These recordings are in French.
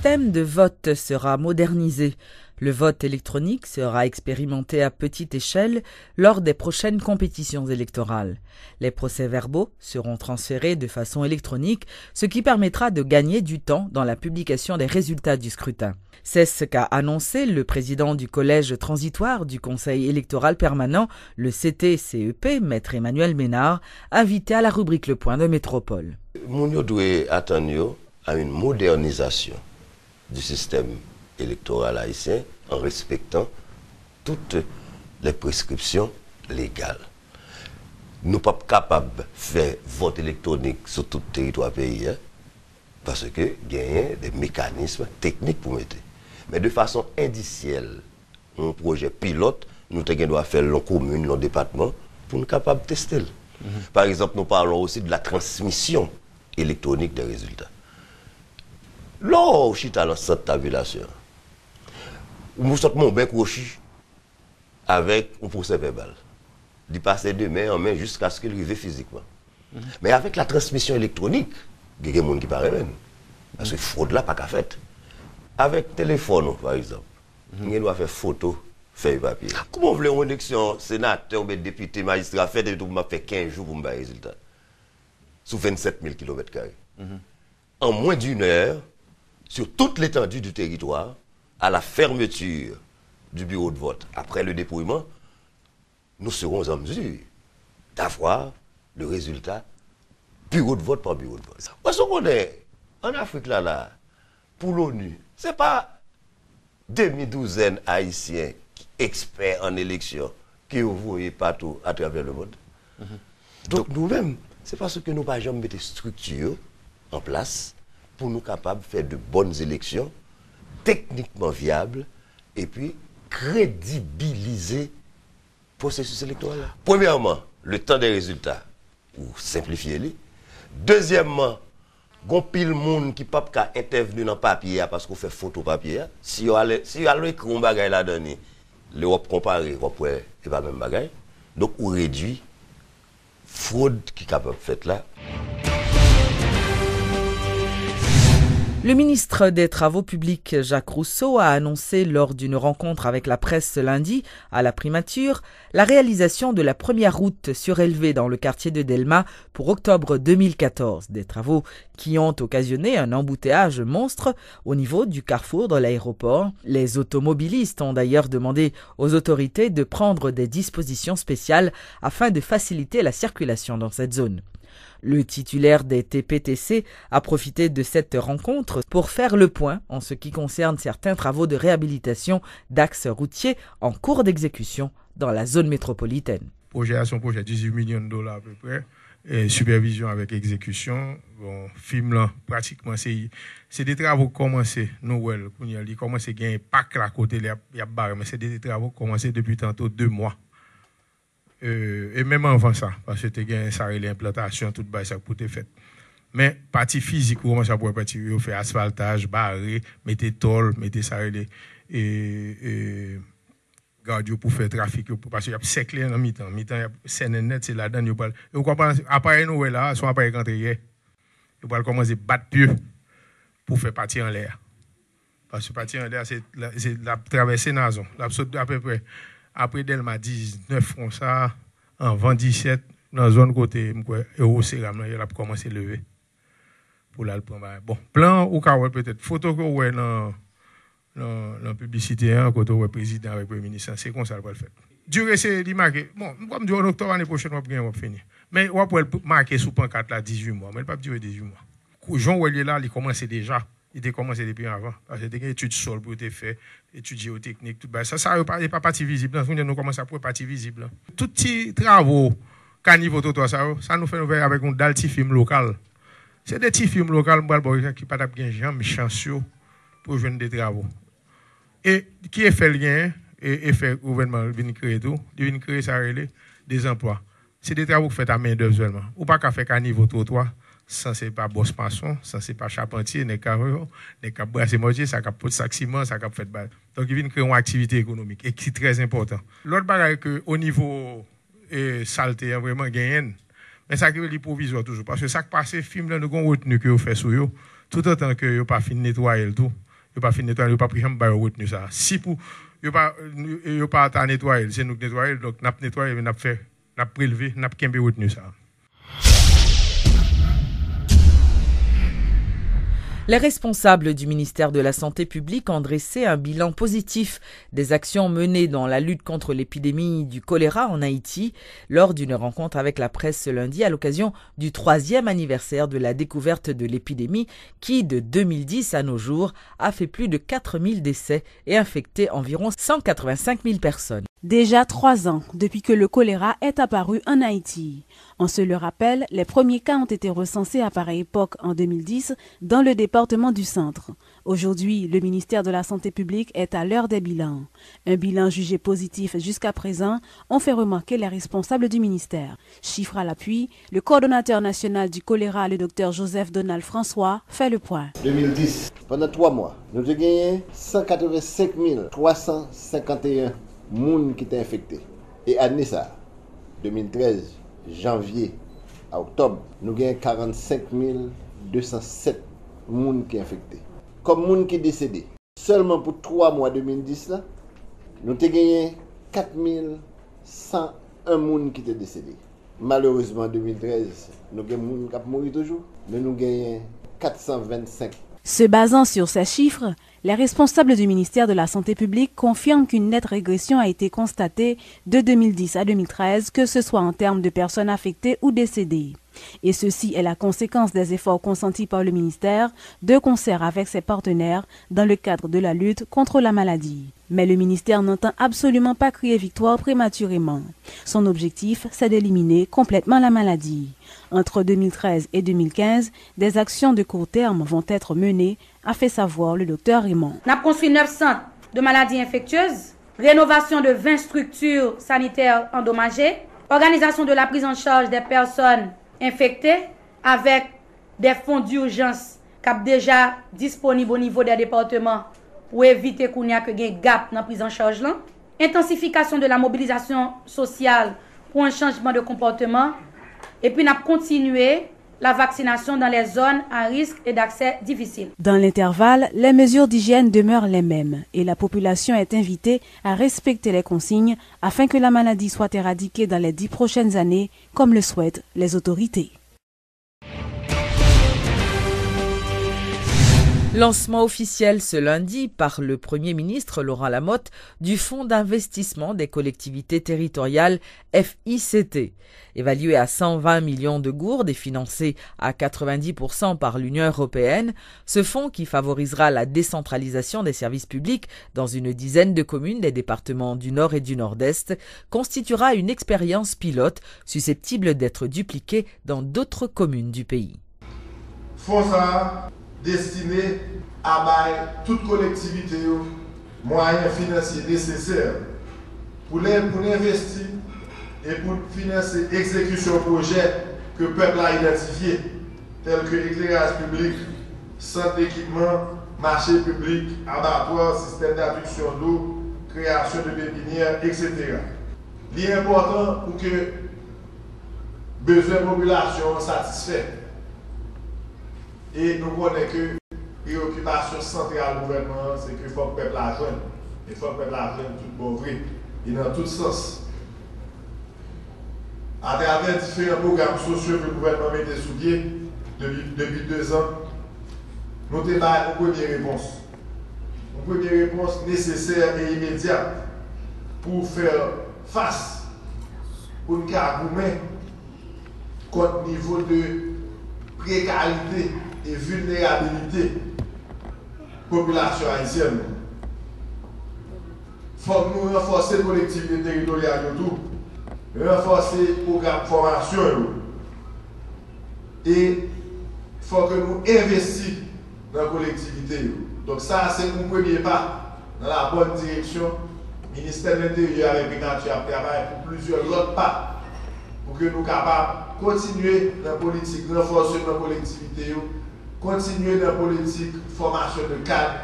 système de vote sera modernisé. Le vote électronique sera expérimenté à petite échelle lors des prochaines compétitions électorales. Les procès-verbaux seront transférés de façon électronique, ce qui permettra de gagner du temps dans la publication des résultats du scrutin. C'est ce qu'a annoncé le président du collège transitoire du Conseil électoral permanent, le CT-CEP, Maître Emmanuel Ménard, invité à la rubrique Le Point de Métropole. Nous devons attendre à une modernisation du système électoral haïtien en respectant toutes les prescriptions légales. Nous ne sommes pas capables de faire vote électronique sur tout le territoire pays parce qu'il y a des mécanismes techniques pour mettre. Mais de façon indicielle, un projet pilote, nous devons faire dans la commune, dans le département, pour nous capables de tester. Par exemple, nous parlons aussi de la transmission électronique des résultats. Là, je suis dans le centre de tabulation. Nous sommes bien crochus avec un procès verbal. Il passe de main en main jusqu'à ce qu'il arrive physiquement. Mais avec la transmission électronique, il y a des gens qui parlent même. Parce que fraude là, pas qu'à faire. Avec téléphone, par exemple, il doit faire photo, feuille papier. Comment vous voulez une élection sénateur, député, magistrat, fait 15 jours pour me faire un résultat sous 27 000 km². En moins d'une heure, sur toute l'étendue du territoire, à la fermeture du bureau de vote, après le dépouillement, nous serons en mesure d'avoir le résultat bureau de vote par bureau de vote. Parce qu'on est en Afrique là, pour l'ONU, ce n'est pas demi-douzaine haïtiens experts en élection qui vous voyez partout à travers le monde. Donc nous-mêmes, c'est parce que nous n'avons jamais mis des structures en place pour nous capables de faire de bonnes élections, techniquement viables, et puis crédibiliser le processus électoral. Premièrement, le temps des résultats, ou simplifier-les. Deuxièmement, il y a pile de monde qui ne peut pas intervenir dans le papier parce qu'on fait photo papier. Si on a écrit un bagage là-dedans, l'Europe comparée, on peut pas même bagage. Donc on réduit fraude qui est capable de faire là. Le ministre des Travaux publics, Jacques Rousseau, a annoncé lors d'une rencontre avec la presse ce lundi, à la primature, la réalisation de la première route surélevée dans le quartier de Delma pour octobre 2014. Des travaux qui ont occasionné un embouteillage monstre au niveau du carrefour de l'aéroport. Les automobilistes ont d'ailleurs demandé aux autorités de prendre des dispositions spéciales afin de faciliter la circulation dans cette zone. Le titulaire des TPTC a profité de cette rencontre pour faire le point en ce qui concerne certains travaux de réhabilitation d'axes routiers en cours d'exécution dans la zone métropolitaine. Projet à son projet, 18 millions de dollars à peu près, et supervision avec exécution. Bon, film là, pratiquement, c'est des travaux commencés, Noël, il commence à gagner un pack à côté, il y a barre, mais c'est des travaux commencés depuis tantôt 2 mois. Et même avant ça, parce que tu as ça l'implantation, tout ça pour te fait. Mais partie physique, comment ça pourrait partir, faire asphaltage, barrer, mettre tôle, mettre ça et garde pour faire trafic, parce qu'il y a séclé en mi-temps. Mi-temps, il y a scène net, c'est là-dedans. Vous comprenez, appareil nous là, son appareil rentré, il va commencer à battre pieux pour faire partir en l'air. Parce que partir en l'air, c'est la traversée Nazon, à peu près. Après Delma 19, on ça, en 27, dans la zone côté, Eurocéram, il a commencé à lever. Pour là, le prendre. Bon, plan ou peut-être, photo que vous dans la publicité, quand vous président avec le ministre, c'est comme ça qu'on le fait. Durée, c'est marqué. Bon, on va dire en octobre, l'année prochaine, on va finir. Mais on va marquer sous pancarte là 18 mois, mais il ne peut pas durer 18 mois. Jean Ouellier là, il commence déjà. Il a commencé depuis avant. Parce que il y a des études sol pour te faire, études géotechniques, tout ça. Ça n'est pas partie visible. Nous commençons à faire partie visible. Tous les travaux, caniveau, tout ça nous fait nous faire avec un petit film local. C'est des petits films locaux qui ne sont pas jamais chanceux pour jouer des travaux. Et qui est fait le lien, et fait le gouvernement vient créer tout, il vient créer ça, des emplois. C'est des travaux faits à main d'œuvre seulement. Ou pas qu'à faire caniveau, trottoir. Ça, c'est pas boss maçon, ça, c'est pas charpentier, n'est qu'à brasser mortier, ça cap pot sac ciment, ça cap fait balle. Donc, il vient créer une activité économique et qui est très important. L'autre bagage que au niveau saleté, vraiment gagné, mais ça qui est provisoire toujours. Parce que ça qui passe, film là, nous avons retenu que vous faites sur eux, tout autant que vous pas fini de nettoyer le tout. yo pas fin nettoyer, yo pas pris jamais retenu ça. Si pour yo pas à nettoyer, c'est nous qui nettoyer, donc n'a nettoyer, n'a fait, n'a prélevé, n'a kembe retenu ça. Les responsables du ministère de la Santé publique ont dressé un bilan positif des actions menées dans la lutte contre l'épidémie du choléra en Haïti lors d'une rencontre avec la presse ce lundi à l'occasion du 3e anniversaire de la découverte de l'épidémie qui, de 2010 à nos jours, a fait plus de 4000 décès et infecté environ 185 000 personnes. Déjà 3 ans depuis que le choléra est apparu en Haïti. On se le rappelle, les premiers cas ont été recensés à pareille époque en 2010 dans le département du Centre. Aujourd'hui, le ministère de la Santé publique est à l'heure des bilans. Un bilan jugé positif jusqu'à présent ont fait remarquer les responsables du ministère. Chiffre à l'appui, le coordonnateur national du choléra, le docteur Joseph Donald François, fait le point. 2010, pendant 3 mois, nous avons gagné 185 351 moun qui étaient infectés. Et année ça, 2013, janvier à octobre, nous avons 45 207 moun qui sont infectés. Comme moun qui décédé. Seulement pour 3 mois 2010, là, nous avons gagné 4101 moun qui étaient décédés. Malheureusement, en 2013, nous avons moun qui mouru toujours, mais nous avons 425. Se basant sur ces chiffres, les responsables du ministère de la Santé publique confirment qu'une nette régression a été constatée de 2010 à 2013, que ce soit en termes de personnes affectées ou décédées. Et ceci est la conséquence des efforts consentis par le ministère de concert avec ses partenaires dans le cadre de la lutte contre la maladie. Mais le ministère n'entend absolument pas crier victoire prématurément. Son objectif, c'est d'éliminer complètement la maladie. Entre 2013 et 2015, des actions de court terme vont être menées, a fait savoir le docteur Raymond. On a construit 9 centres de maladies infectieuses, rénovation de 20 structures sanitaires endommagées, organisation de la prise en charge des personnes infectées avec des fonds d'urgence qui sont déjà disponibles au niveau des départements pour éviter qu'il y ait un gap dans la prise en charge. Intensification de la mobilisation sociale pour un changement de comportement. Et puis, on a continué la vaccination dans les zones à risque et d'accès difficile. Dans l'intervalle, les mesures d'hygiène demeurent les mêmes et la population est invitée à respecter les consignes afin que la maladie soit éradiquée dans les 10 prochaines années, comme le souhaitent les autorités. Lancement officiel ce lundi par le Premier ministre Laurent Lamotte du Fonds d'investissement des collectivités territoriales FICT. Évalué à 120 millions de gourdes et financé à 90% par l'Union européenne, ce fonds qui favorisera la décentralisation des services publics dans une dizaine de communes des départements du Nord et du Nord-Est constituera une expérience pilote susceptible d'être dupliquée dans d'autres communes du pays. Destiné à toute collectivité moyens financiers nécessaires pour investir et pour financer l'exécution de projets que le peuple a identifiés, tels que l'éclairage public, centre d'équipement, marché public, abattoir, système d'adduction d'eau, création de pépinières, etc. Il est important pour que les besoins de la population soient satisfaits. Et nous connaissons que la préoccupation centrale du gouvernement, c'est qu'il faut que le peuple la joigne. Il faut que le peuple la joigne tout bon vrai et dans tout sens. À travers différents programmes sociaux que le gouvernement met sous pied depuis 2 ans, nous avons une première réponse. Une première réponse nécessaire et immédiate pour faire face au cargoumet contre le niveau de précarité et vulnérabilité population haïtienne. Il faut que nous renforcer les collectivités territoriales, renforcer le programme de formation et il faut que nous investissions dans la collectivité. Donc ça, c'est un premier pas dans la bonne direction. Le ministère de l'Intérieur avec Pikachu a travaillé pour plusieurs autres pas pour que nous soyons capables de continuer dans la politique, renforcer la collectivité, continuer dans la politique formation de cadre,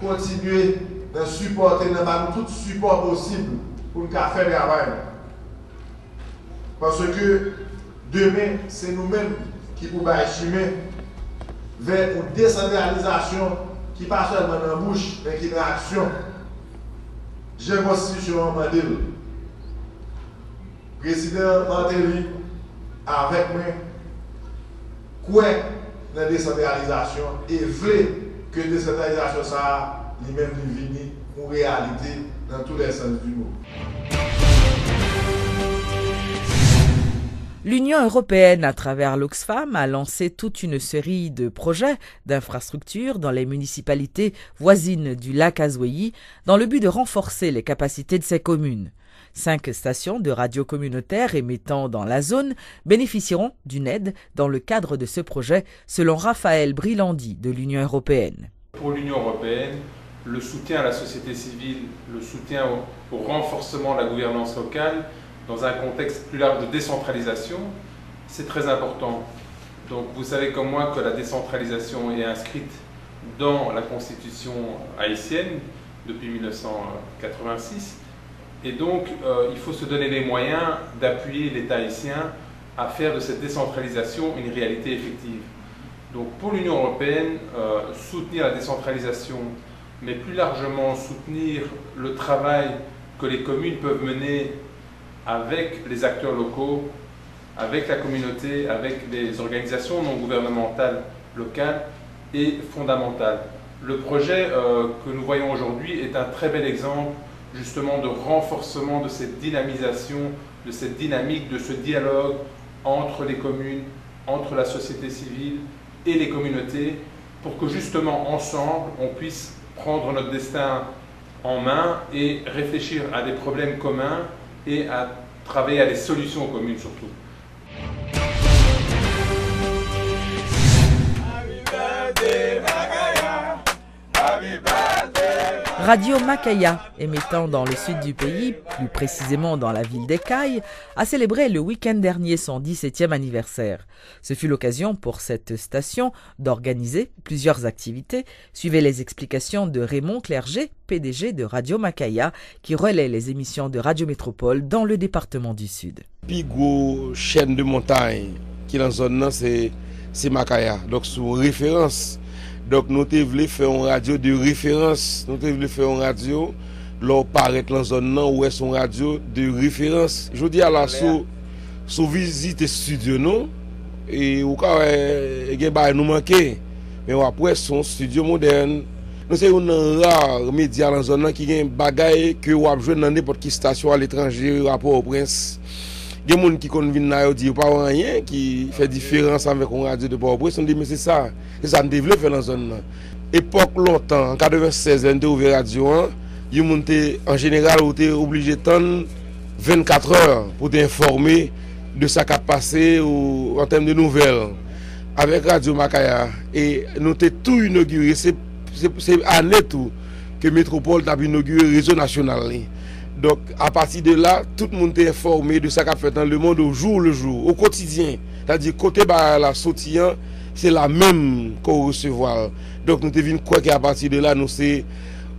continuer dans supporter dans tout support possible pour nous faire le travail. Parce que demain, c'est nous-mêmes qui pouvons chimer vers une décentralisation qui qui pas seulement dans la bouche, mais qui est dans l'action. J'ai une constitution en Mandel. Président Martelly, avec moi, quoi dans la décentralisation et veut que la décentralisation ça lui-même devienne une réalité dans tous les sens du mot. L'Union européenne, à travers l'Oxfam, a lancé toute une série de projets d'infrastructures dans les municipalités voisines du lac Azouéi dans le but de renforcer les capacités de ces communes. 5 stations de radio communautaires émettant dans la zone bénéficieront d'une aide dans le cadre de ce projet, selon Raphaël Brilandi de l'Union européenne. Pour l'Union européenne, le soutien à la société civile, le soutien au renforcement de la gouvernance locale, dans un contexte plus large de décentralisation, c'est très important. Donc vous savez comme moi que la décentralisation est inscrite dans la Constitution haïtienne depuis 1986. Et donc il faut se donner les moyens d'appuyer l'État haïtien à faire de cette décentralisation une réalité effective. Donc pour l'Union européenne, soutenir la décentralisation, mais plus largement soutenir le travail que les communes peuvent mener avec les acteurs locaux, avec la communauté, avec les organisations non gouvernementales locales, est fondamental. Le projet que nous voyons aujourd'hui est un très bel exemple justement de renforcement de cette dynamisation, de cette dynamique, de ce dialogue entre les communes, entre la société civile et les communautés, pour que justement ensemble on puisse prendre notre destin en main et réfléchir à des problèmes communs et à travailler à des solutions communes surtout. Radio Macaya, émettant dans le sud du pays, plus précisément dans la ville d'Ekaï, a célébré le week-end dernier son 17e anniversaire. Ce fut l'occasion pour cette station d'organiser plusieurs activités. Suivez les explications de Raymond Clerget, PDG de Radio Macaya, qui relaie les émissions de Radio Métropole dans le département du Sud. Puis gros chaîne de montagne qui est dans la zone, c'est Macaya. Donc sous référence. Donc nous voulons faire une radio de référence. Nous voulons faire une radio là paraître dans la zone où est son radio de référence. Je dis à la sous visite studio non et au cas nous manquer. Mais après son studio moderne. Nous sommes un rare média dans la zone qui a un bagage que vous avez dans n'importe quelle station à l'étranger, rapport au prince. Il y a des gens qui viennent dire pas rien, qui fait différence avec une radio de Port-au-Prince. On dit mais c'est ça nous développé dans la zone. Époque longtemps, en 96, on a ouvert radio, en général, on était obligé d'attendre 24 heures pour t'informer de ce qui a passé en termes de nouvelles. Avec Radio Macaya, et nous avons tout inauguré, c'est année tout que Métropole a inauguré le réseau national. Donc, à partir de là, tout le monde est informé de ce qu'a fait dans le monde au jour le jour, au quotidien. C'est-à-dire, côté la sautillant, c'est la même qu'on recevoir. Donc, nous devons quoi qu'à partir de là, nous c'est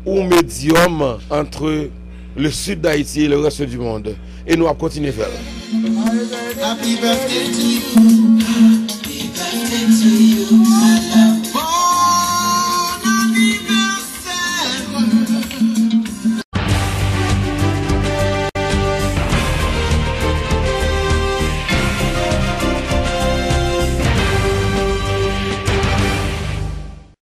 un médium entre le sud d'Haïti et le reste du monde. Et nous allons continuer à faire. Happy birthday to you. Happy birthday to you, my love.